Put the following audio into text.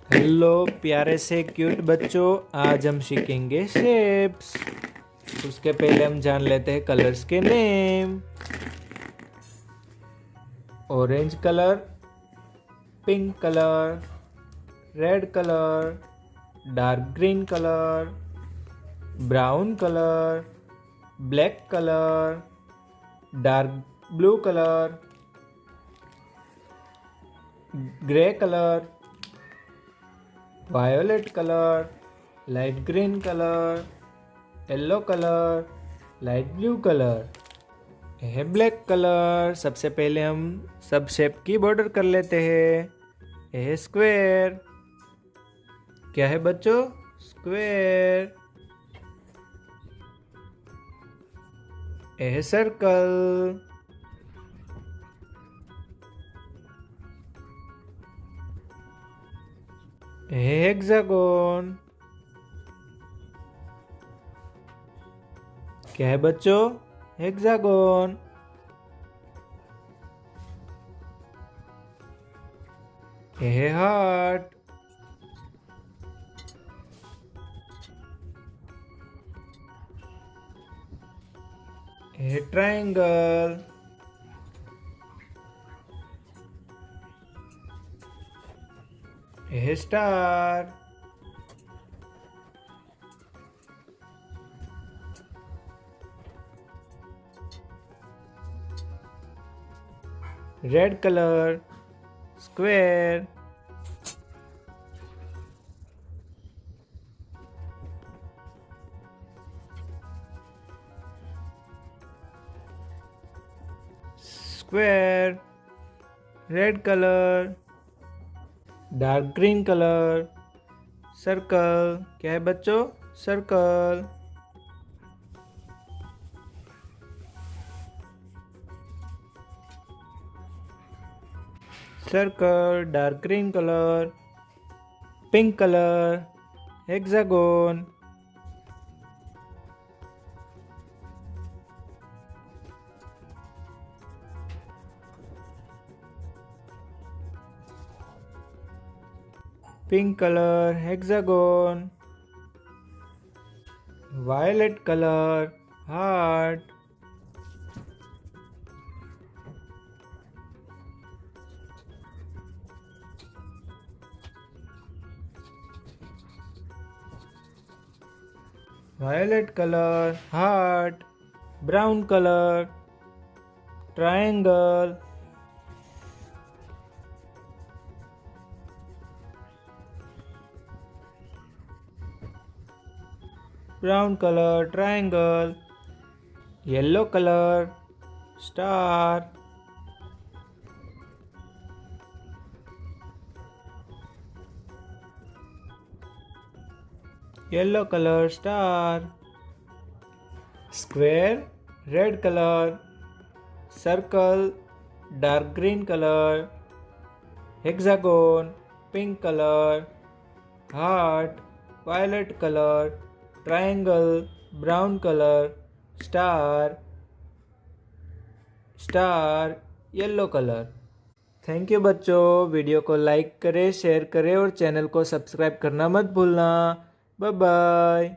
Hello प्यारे से cute बच्चों, आज हम सीखेंगे शेप्स। उसके पहले हम जान लेते हैं कलर्स के name. Orange colour, pink colour, red colour, dark green colour, brown colour, black colour, dark blue colour, grey colour, violet colour, light green colour, yellow colour, light blue colour, यह है black colour. सबसे पहले हम सब shape की border कर लेते हैं। यह है स्क्वायर। क्या है बच्चों? स्क्वायर। यह है सर्कल। यह है हेक्सागोन। क्या है बच्चों? हेक्सागोन। यह है हार्ट। यह है ट्रायंगल। यह है star. Red colour, square. Square, red colour, dark green colour, circle. क्या है बच्चों? Circle. Circle, dark green colour, pink colour, hexagon. Pink colour, hexagon. Violet colour, heart. Violet colour, heart. Brown colour, triangle. Brown colour, triangle. Yellow colour, star. Yellow colour, star. Square, red colour. Circle, dark green colour. Hexagon, pink colour. Heart, violet colour. Triangle, brown colour. Star, yellow colour. Thank you बच्चों। Video को like करें, share करें और channel को subscribe करना मत भूलना। Bye bye.